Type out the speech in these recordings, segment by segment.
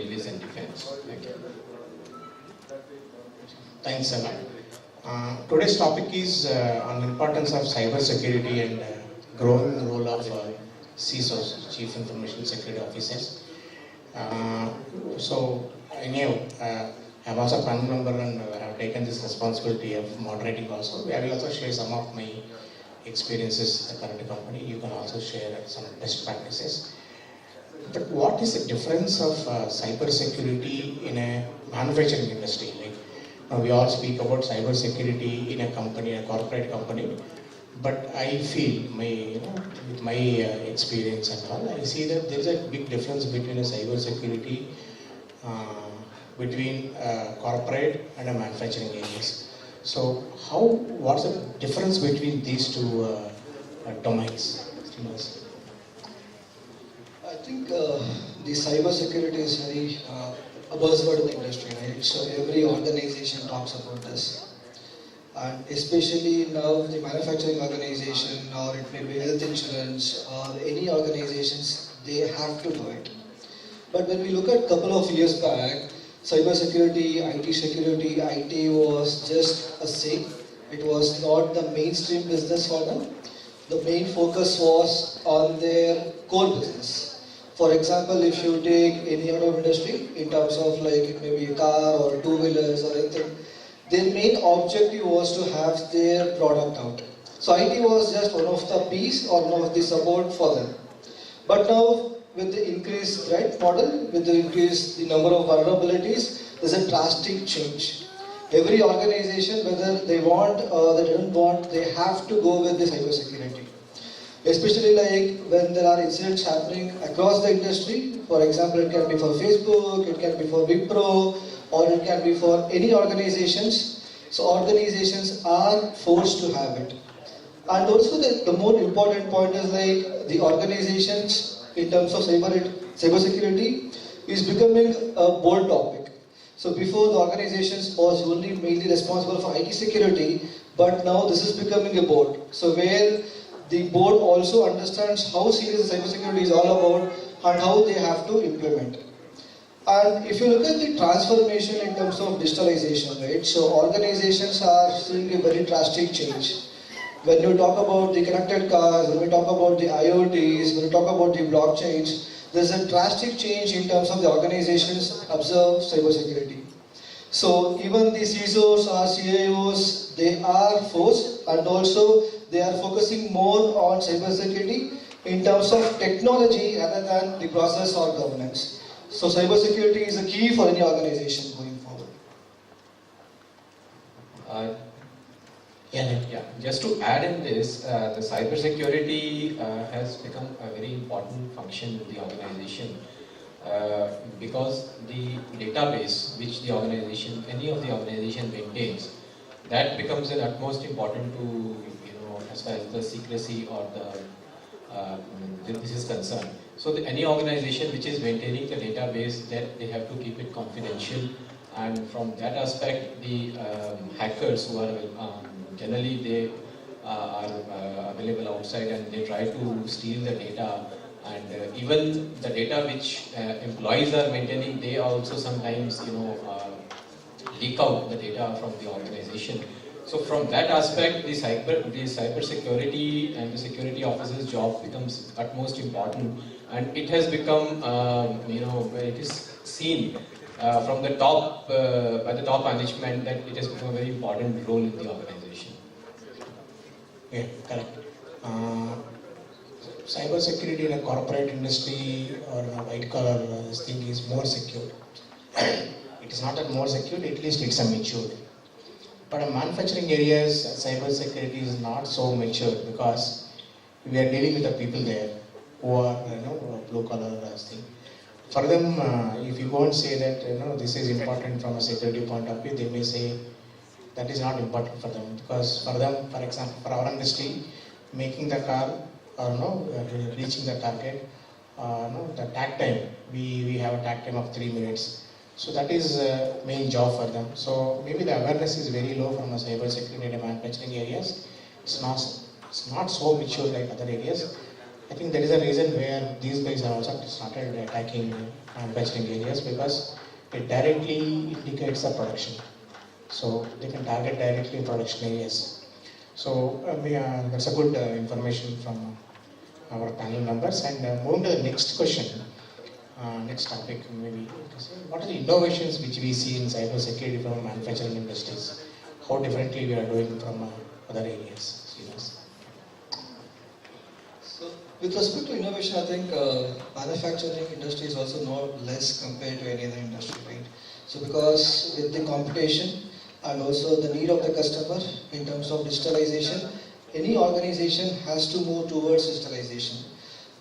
railways and defense. Thank you. Thanks a lot. Today's topic is on the importance of cyber security and growing role of CISOs, Chief Information Security Officers. So, anyway, I'm also a panel member and I have taken this responsibility of moderating also. I will also share some of my experiences at the current company. You can also share some best practices. But what is the difference of cyber security in a manufacturing industry? Like, now we all speak about cyber security in a company, a corporate company. But I feel, with my experience and all, I see that there is a big difference between a cyber security between corporate and a manufacturing areas. So, what's the difference between these two domains? I think the cyber security is very a buzzword in the industry, right? So every organization talks about this. And especially now the manufacturing organization, or it may be health insurance, or any organizations, they have to do it. But when we look at a couple of years back, cyber security, IT security, IT was just a thing. It was not the mainstream business for them. The main focus was on their core business. For example, if you take any auto industry, in terms of like it may be a car or two-wheelers or anything, their main objective was to have their product out. So IT was just one of the piece or one of the support for them. But now, with the increased threat model, with the increased the number of vulnerabilities, there's a drastic change. Every organization, whether they want or they don't want, they have to go with the cyber security. Especially like when there are incidents happening across the industry. For example, it can be for Facebook, it can be for Wipro, or it can be for any organizations. So organizations are forced to have it. And also the more important point is like the organizations in terms of cyber security is becoming a board topic. So before the organizations was only mainly responsible for IT security, but now this is becoming a board. So where the board also understands how serious cybersecurity is all about and how they have to implement. And if you look at the transformation in terms of digitalization, right? So organizations are seeing a very drastic change. When you talk about the connected cars, when we talk about the IoTs, when we talk about the blockchains, there's a drastic change in terms of the organizations observe cybersecurity. So even the CISOs or CIOs, they are forced, and also they are focusing more on cybersecurity in terms of technology rather than the process or governance. So cybersecurity is a key for any organization going forward. Just to add in this, the cybersecurity has become a very important function in the organization because the database which the organization, any of the organization maintains, that becomes an utmost important to, as far as the secrecy or this is concerned. So any organization which is maintaining the database, that they have to keep it confidential, and from that aspect, the hackers who are generally they are available outside and they try to steal the data, and even the data which employees are maintaining, they also sometimes leak out the data from the organization. So from that aspect, the cyber security and the security officer's job becomes utmost important, and it has become it is seen from the top by the top management that it has become a very important role in the organization. Yeah, correct. Cyber security in a corporate industry or a white collar thing is more secure. It is not that more secure, at least it's a mature. But in manufacturing areas, cyber security is not so mature because we are dealing with the people there who are blue collar thing. For them, if you go and say that this is important from a security point of view, they may say that is not important for them, because for them, for example, for our industry, making the car or reaching the target, the takt time, we have a takt time of 3 minutes. So that is main job for them. So maybe the awareness is very low from the cyber security and manufacturing areas. It's not so mature like other areas. I think there is a reason where these guys have also started attacking manufacturing areas, because it directly indicates the production. So they can target directly production areas. So that's a good information from our panel members. And moving to the next question, next topic maybe. What are the innovations which we see in cybersecurity from manufacturing industries? How differently we are doing from other areas? So, with respect to innovation, I think manufacturing industry is also not less compared to any other industry, right? So, because with the competition and also the need of the customer in terms of digitalization, any organization has to move towards digitalization.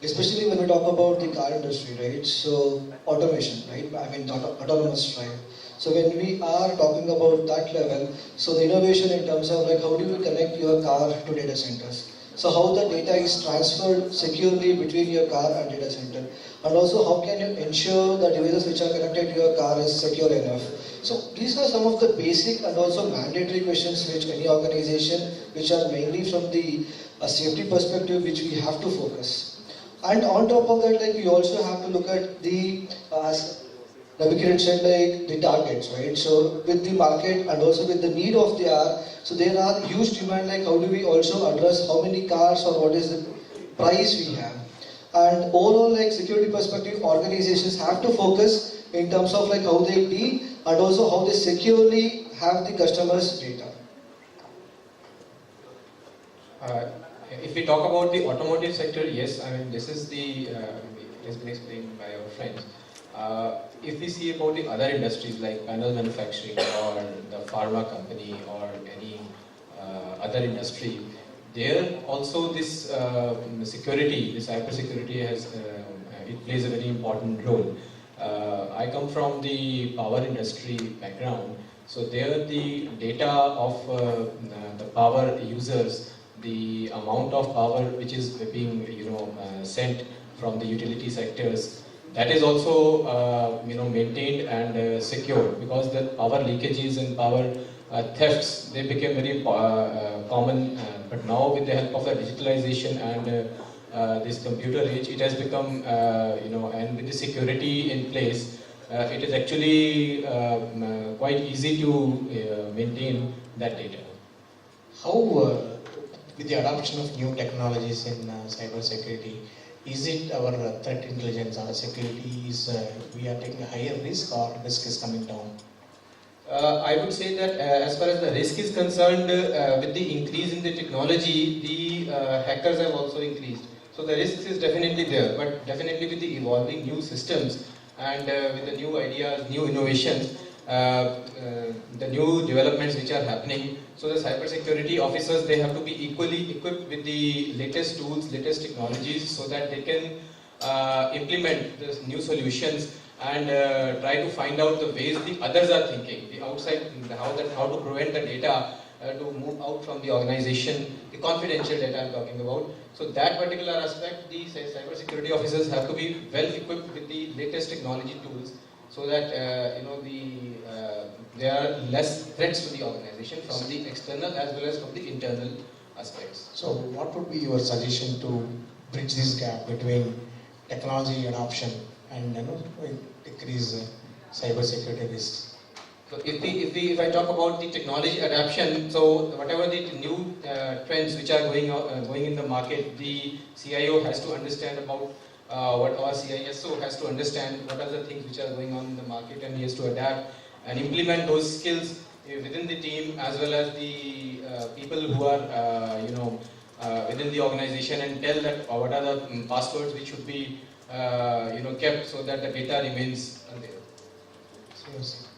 Especially when we talk about the car industry, right? So, automation, right? I mean, autonomous drive. So when we are talking about that level, so the innovation in terms of like how do you connect your car to data centers? So how the data is transferred securely between your car and data center, and also how can you ensure the devices which are connected to your car is secure enough. So these are some of the basic and also mandatory questions which any organization, which are mainly from the safety perspective, which we have to focus. And on top of that, like we also have to look at the as Navigator said, like the targets, right? So with the market and also with the need of the hour, so there are huge demand, like how do we also address how many cars or what is the price we have. And overall, like security perspective, organizations have to focus in terms of like how they deal and also how they securely have the customers' data. If we talk about the automotive sector, yes, I mean this is the it has been explained by our friends. If we see about the other industries like panel manufacturing or the pharma company or any other industry, there also this security, this cyber security has it plays a very important role. I come from the power industry background, so there the data of the power users, the amount of power which is being sent from the utility sectors, that is also maintained and secured, because the power leakages and power thefts, they became very common. But now with the help of the digitalization and this computer age, it has become and with the security in place, it is actually quite easy to maintain that data. How, with the adoption of new technologies in cyber security, is it our threat intelligence or security is we are taking a higher risk, or risk is coming down? I would say that as far as the risk is concerned, with the increase in the technology, the hackers have also increased. So the risk is definitely there, but definitely with the evolving new systems and with the new ideas, new innovations, the new developments which are happening, so the cyber security officers, they have to be equally equipped with the latest tools, latest technologies, so that they can implement the new solutions and try to find out the ways the others are thinking, the outside, how to prevent the data to move out from the organization, the confidential data I'm talking about. So that particular aspect, the cyber security officers have to be well equipped with the latest technology tools, so that there are less threats to the organization from the external as well as from the internal aspects. So what would be your suggestion to bridge this gap between technology adoption and decrease cyber security risks? So if I talk about the technology adoption, so whatever the new trends which are going in the market, the CIO has to understand about what our CISO has to understand what are the things which are going on in the market, and he has to adapt and implement those skills within the team as well as the people who are within the organization, and tell that what are the passwords which should be kept so that the data remains there. Yes.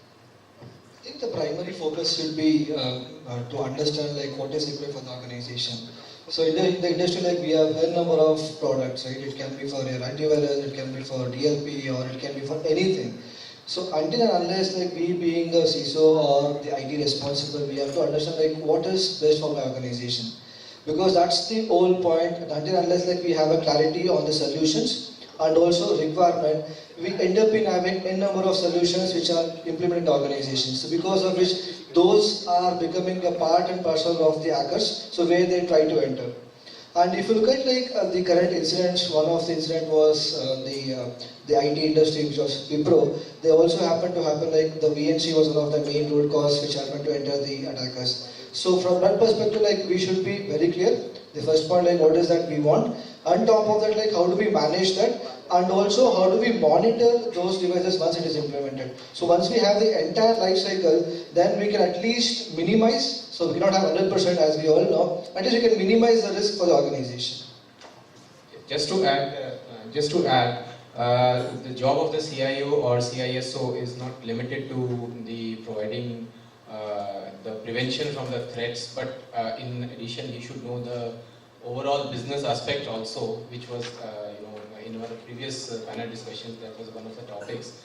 I think the primary focus should be to understand like what is required for the organization. So in the industry, like we have a number of products, right? It can be for your antivirus, it can be for DLP, or it can be for anything. So until and unless like we being a CISO or the IT responsible, we have to understand like what is best for my organization. Because that's the whole point. Until and unless like we have a clarity on the solutions and also requirement, we end up in having a number of solutions which are implemented in the organization. So because of which those are becoming a part and parcel of the hackers, so where they try to enter. And if you look at the current incidents, one of the incident was the IT industry, which was Wipro. They also happened to happen like the VNC was one of the main root cause which happened to enter the attackers. So from that perspective, like we should be very clear. The first point, like what is that we want. On top of that, like how do we manage that, and also how do we monitor those devices once it is implemented. So once we have the entire life cycle, then we can at least minimize. So we cannot have 100% as we all know. At least we can minimize the risk for the organization. Just to add, the job of the CIO or CISO is not limited to the providing the prevention from the threats, but in addition, he should know the overall business aspect also, which was in our previous panel discussions, that was one of the topics.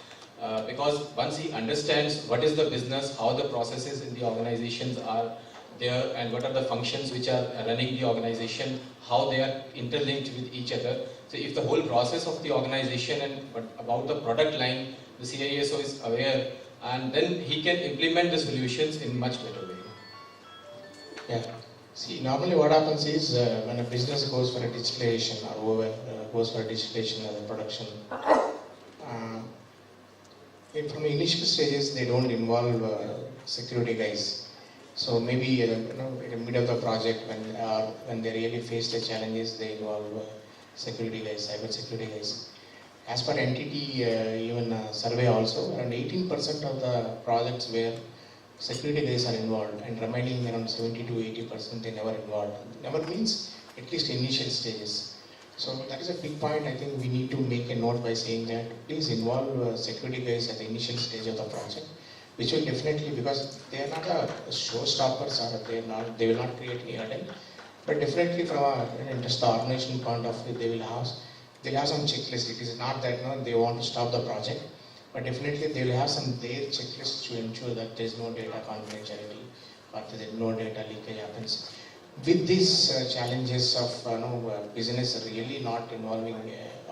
Because once he understands what is the business, how the processes in the organizations are there, and what are the functions which are running the organization, how they are interlinked with each other. So if the whole process of the organization and about the product line, the CISO is aware, and then he can implement the solutions in much better way. Yeah. See, normally what happens is when a business goes for a digitalization or whoever goes for a digitalization as a production, from the initial stages they don't involve security guys. So maybe in the middle of the project when they really face the challenges, they involve security guys, cyber security guys. As per NTT even survey also, around 18% of the projects where security guys are involved, and remaining around 70 to 80% they never involved. Never means at least initial stages. So that is a big point. I think we need to make a note by saying that please involve security guys at the initial stage of the project, which will definitely, because they are not a showstoppers or they will not create any hurdle, but definitely from just the organization point of view, they'll have some checklist. It is not that they want to stop the project, but definitely they will have some their checklists to ensure that there is no data confidentiality or that no data leakage happens. With these challenges of business really not involving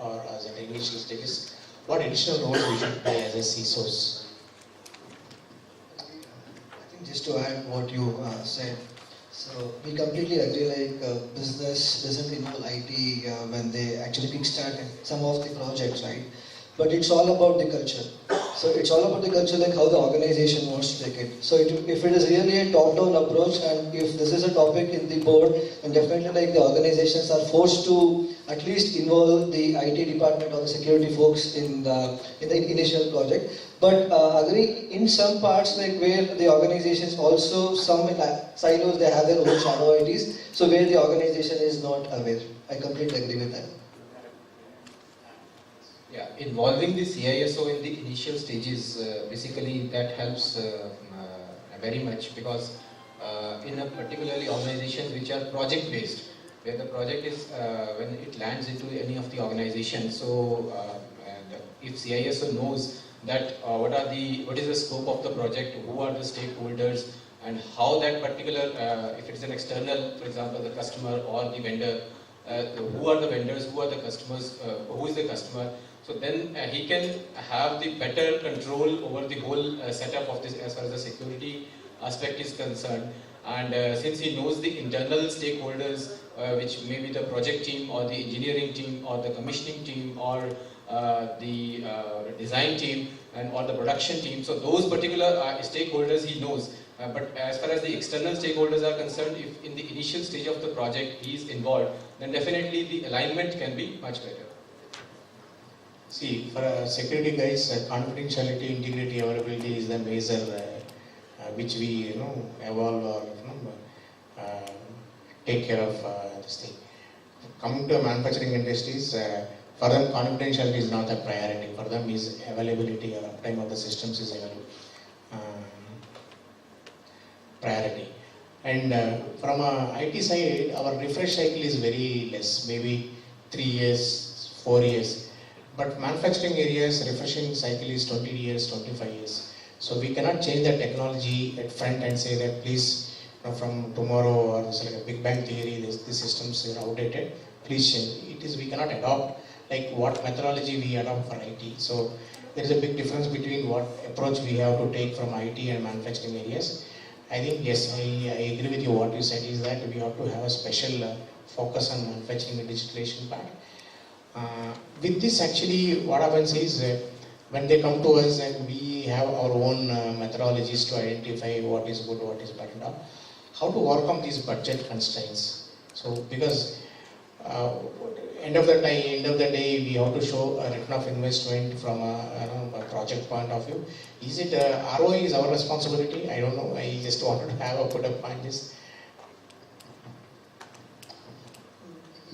or as at initial stages, what additional roles we should play as a CISOs? I think just to add what you said, so we completely agree. Like business doesn't involve IT when they actually kickstart some of the projects, right? But it's all about the culture. So it's all about the culture, like how the organization wants to take it. So if it is really a top-down approach, and if this is a topic in the board, then definitely like the organizations are forced to at least involve the IT department or the security folks in the initial project. But agree in some parts, like where the organizations also, some in silos, they have their own shadow ITs. So where the organization is not aware. I completely agree with that. Yeah, involving the CISO in the initial stages, basically that helps very much, because in a particularly organizations which are project based, where the project is when it lands into any of the organizations, so if CISO knows that what is the scope of the project, who are the stakeholders, and how that particular, if it's an external, for example, the customer or the vendor, who are the vendors, who are the customers, who is the customer. So then he can have the better control over the whole setup of this as far as the security aspect is concerned. And since he knows the internal stakeholders, which may be the project team or the engineering team or the commissioning team or the design team and or the production team, so those particular stakeholders he knows. But as far as the external stakeholders are concerned, if in the initial stage of the project he is involved, then definitely the alignment can be much better. See, for security guys, confidentiality, integrity, availability is the measure which we evolve or take care of this thing. Coming to manufacturing industries, for them confidentiality is not a priority. For them is availability or uptime of the systems is priority. And from a IT side, our refresh cycle is very less, maybe 3 years, 4 years. But manufacturing areas, refreshing cycle is 20 years, 25 years. So we cannot change the technology at front and say that please, from tomorrow, or it's like a Big Bang theory, the systems are outdated, please change. We cannot adopt like what methodology we adopt for IT. So there is a big difference between what approach we have to take from IT and manufacturing areas. I think yes, I agree with you. What you said is that we have to have a special focus on manufacturing and digitalization part. With this, actually, what happens is when they come to us and we have our own methodologies to identify what is good, what is bad, and all, how to overcome these budget constraints. So, because end of the day, we have to show a return of investment from a project point of view. Is it ROI is our responsibility? I don't know. I just wanted to have a put up on this.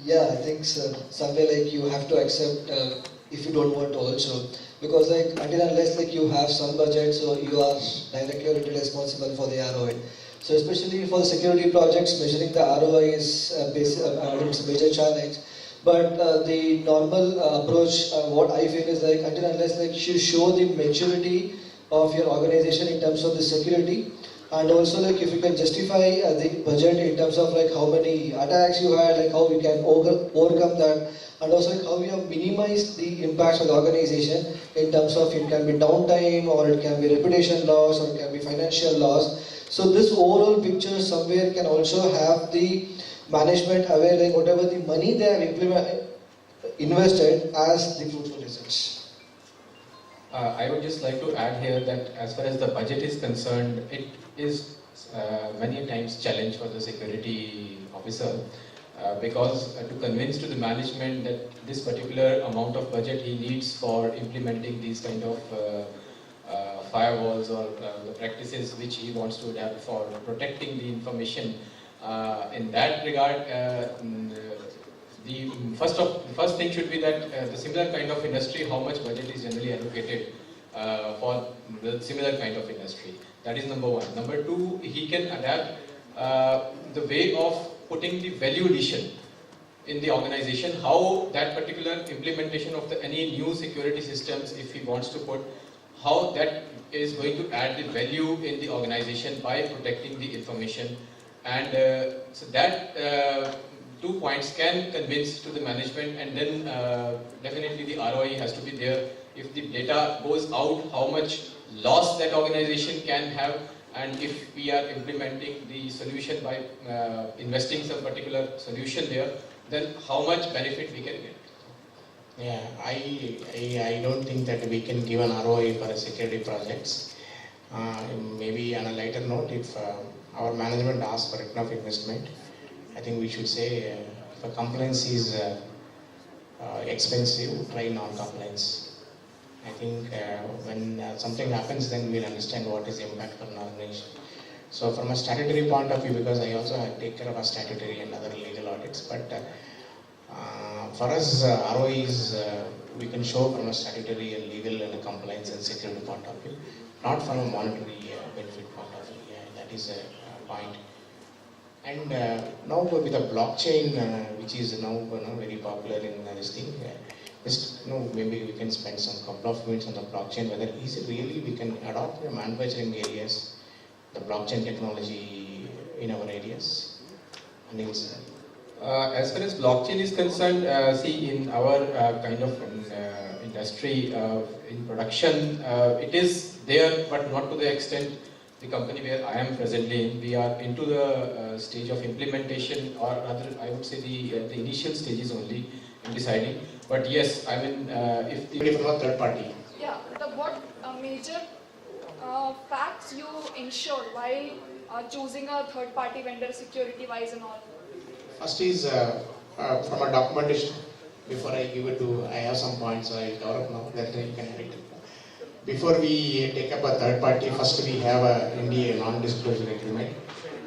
Yeah, I think somewhere like you have to accept if you don't want to also, because like until unless like you have some budget, so you are directly or indirectly responsible for the ROI. So especially for the security projects, measuring the ROI is it's a major challenge. But the normal approach, what I feel is like until unless like you show the maturity of your organization in terms of the security, and also like if you can justify the budget in terms of like how many attacks you had, like how you can overcome that, and also like how you have minimized the impacts of the organization in terms of it can be downtime, or it can be reputation loss, or it can be financial loss. So this overall picture somewhere can also have the management aware like whatever the money they have invested as the fruitful results. I would just like to add here that as far as the budget is concerned, it is many times challenge for the security officer because to convince to the management that this particular amount of budget he needs for implementing these kind of firewalls or the practices which he wants to adapt for protecting the information. In that regard, the first thing should be that the similar kind of industry, how much budget is generally allocated for the similar kind of industry. That is number one. Number two, he can adapt the way of putting the value addition in the organization, how that particular implementation of any new security systems, if he wants to put, how that is going to add the value in the organization by protecting the information. And so that 2 points can convince to the management, and then definitely the ROI has to be there. If the data goes out, how much loss that organization can have, and if we are implementing the solution by investing some particular solution there, then how much benefit we can get. Yeah, I don't think that we can give an ROI for a security projects. Maybe on a lighter note, if our management asks for return of investment, I think we should say if a compliance is expensive, try non-compliance. I think when something happens, then we'll understand what is the impact for an organization. So from a statutory point of view, because I also take care of our statutory and other legal audits, but for us, ROI is we can show from a statutory and legal and compliance and security point of view, not from a monetary benefit point of view. Yeah, that is a point. And now with the blockchain, which is now very popular in this thing, just maybe we can spend some couple of minutes on the blockchain. Whether is it really we can adopt in manufacturing areas the blockchain technology in our areas? And as far as blockchain is concerned, see in our kind of industry in production, it is there, but not to the extent. The company where I am presently in, we are into the stage of implementation, or rather I would say the initial stages only in deciding. But yes, I mean if the from a third party. Yeah, what major facts you ensure while choosing a third party vendor security wise and all? First is from a documentation. Before I give it to, I have some points, so I'll cover up now. That you can edit it. Before we take up a third party, first we have a NDA, non-disclosure agreement,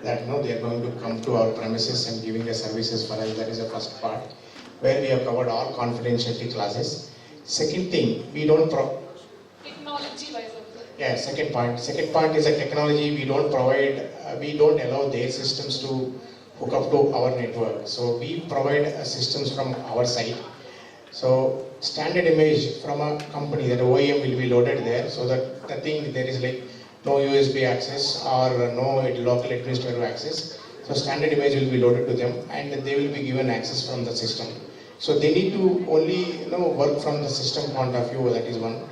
that they are going to come to our premises and giving the services for us. That is the first part, where we have covered all confidentiality clauses. Second thing, we don't technology wise also. Yeah, second point. Second point is a technology we don't provide, we don't allow their systems to hook up to our network. So we provide systems from our side. So standard image from a company, that OEM will be loaded there, so that the thing there is like no USB access or no local administrative access. So standard image will be loaded to them, and they will be given access from the system. So they need to only work from the system point of view. That is one.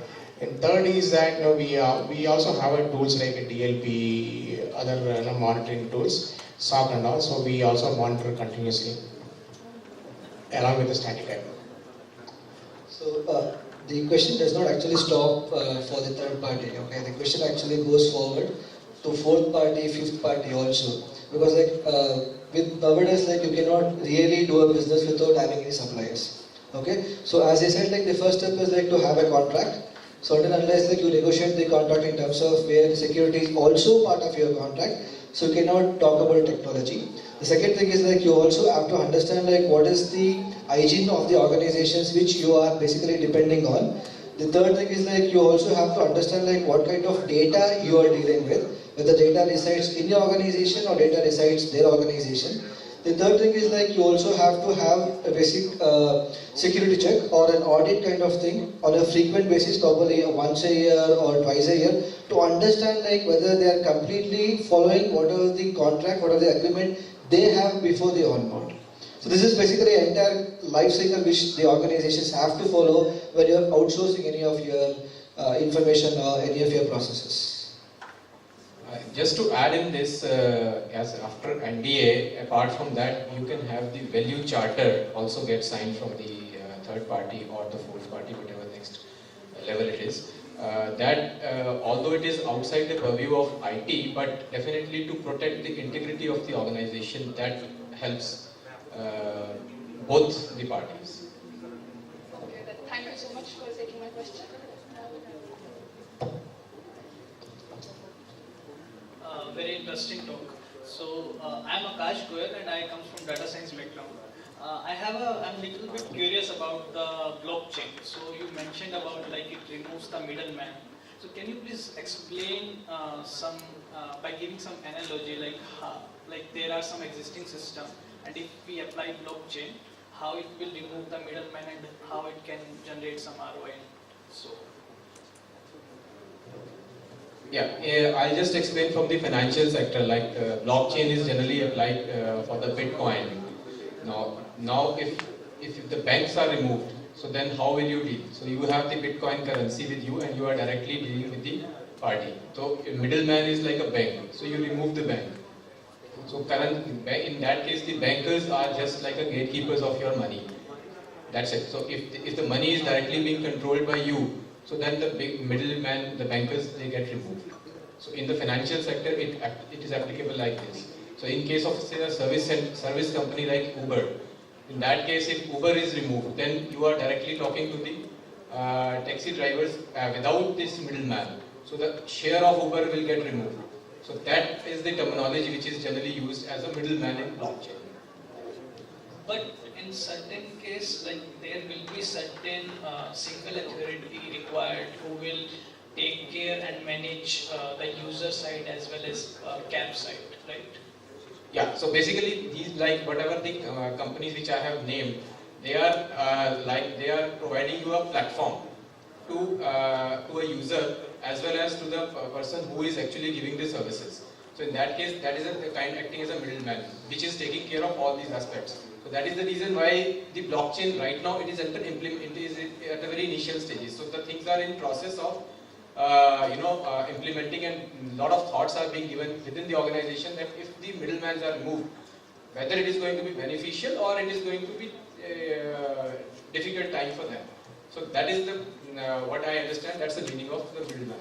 And third is that we also have tools like a DLP, other monitoring tools, SOC and all. So we also monitor continuously. along with the static type. So the question does not actually stop for the third party. Okay, the question actually goes forward to fourth party, fifth party also. Because with nowadays you cannot really do a business without having any suppliers. Okay, so as I said, the first step is to have a contract. So until unless you negotiate the contract in terms of where the security is also part of your contract, so you cannot talk about technology. The second thing is you also have to understand what is the hygiene of the organizations which you are basically depending on. The third thing is you also have to understand what kind of data you are dealing with, whether data resides in your organization or data resides their organization. The third thing is you also have to have a basic security check or an audit kind of thing on a frequent basis, probably once a year or twice a year, to understand whether they are completely following whatever the contract, whatever the agreement they have before they onboard. So this is basically an entire life cycle which the organizations have to follow when you are outsourcing any of your information or any of your processes. Just to add in this, as after NDA, apart from that, you can have the value charter also get signed from the third party or the fourth party, whatever next level it is. Although it is outside the purview of IT, but definitely to protect the integrity of the organization, that helps both the parties. Okay, then thank you so much for taking my question. Very interesting talk. So I'm Akash Goyal and I come from data science background. I'm a little bit curious about the blockchain. So you mentioned about it removes the middleman. So can you please explain by giving some analogy like there are some existing system and if we apply blockchain, how it will remove the middleman and how it can generate some ROI. So. Yeah, I'll just explain from the financial sector. Blockchain is generally applied for the Bitcoin. Now, if the banks are removed, so then how will you deal? So you have the Bitcoin currency with you, and you are directly dealing with the party. So middleman is like a bank. So you remove the bank. So in that case, the bankers are just like a gatekeepers of your money. That's it. So if the money is directly being controlled by you, so then the big middleman, the bankers, they get removed. So in the financial sector, it is applicable like this. So in case of say a service company like Uber, in that case, if Uber is removed, then you are directly talking to the taxi drivers without this middleman. So the share of Uber will get removed. So that is the terminology which is generally used as a middleman in blockchain. But in certain case, there will be certain single authority required who will take care and manage the user side as well as cab side, right? Yeah. So basically, these whatever the companies which I have named, they are providing you a platform to a user as well as to the person who is actually giving the services. So in that case, that is a kind acting as a middleman, which is taking care of all these aspects. So that is the reason why the blockchain right now it is at a very initial stages. So the things are in process of implementing, and a lot of thoughts are being given within the organization that if the middlemen are removed, whether it is going to be beneficial or it is going to be difficult time for them. So that is the what I understand. That's the meaning of the middleman.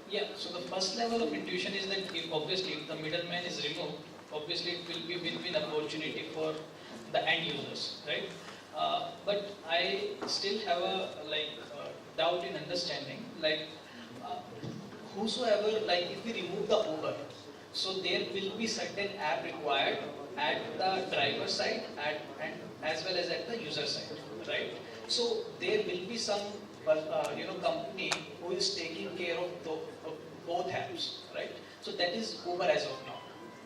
Yeah. So the first level of intuition is that obviously if the middleman is removed, obviously it will be win-win opportunity for the end users, right? But I still have a doubt in understanding whosoever if we remove the Uber, so there will be certain app required at the driver side and as well as at the user side, right? So there will be some company who is taking care of both apps, right? So that is Uber as of now.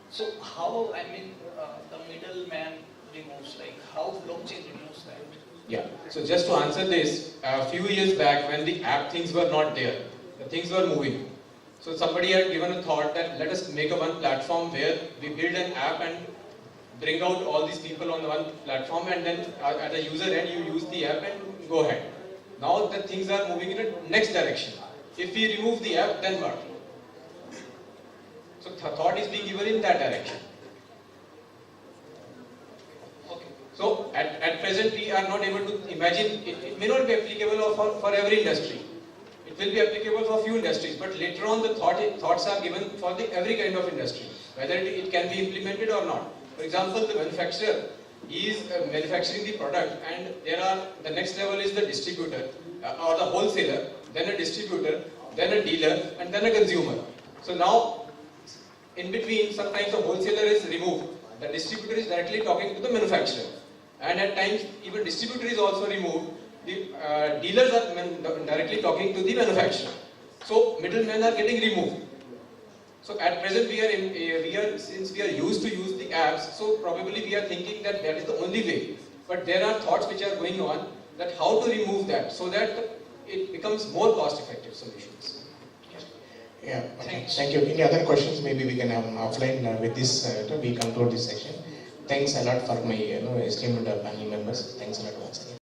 So how the middleman removes, how blockchain removes that? Yeah. So just to answer this, a few years back when the app things were not there, the things were moving. So somebody had given a thought that let us make a one platform where we build an app and bring out all these people on one platform, and then at the user end you use the app and go ahead. Now the things are moving in a next direction. If we remove the app, then what? So thought is being given in that direction. So at present we are not able to imagine, it may not be applicable for every industry. It will be applicable for few industries, but later on the thoughts are given for every kind of industry, whether it can be implemented or not. For example, the manufacturer is manufacturing the product, and the next level is the distributor or the wholesaler, then a distributor, then a dealer, and then a consumer. So now, in between, sometimes the wholesaler is removed, the distributor is directly talking to the manufacturer, and at times even distributor is also removed. The dealers are directly talking to the manufacturer. So middlemen are getting removed. So at present since we are used to use the apps, so probably we are thinking that is the only way. But there are thoughts which are going on that how to remove that so that it becomes more cost-effective solutions. Yeah, okay. Thank you. Any other questions? Maybe we can have offline with this. We conclude this session. Thanks a lot for my esteemed panel members. Thanks a lot once again.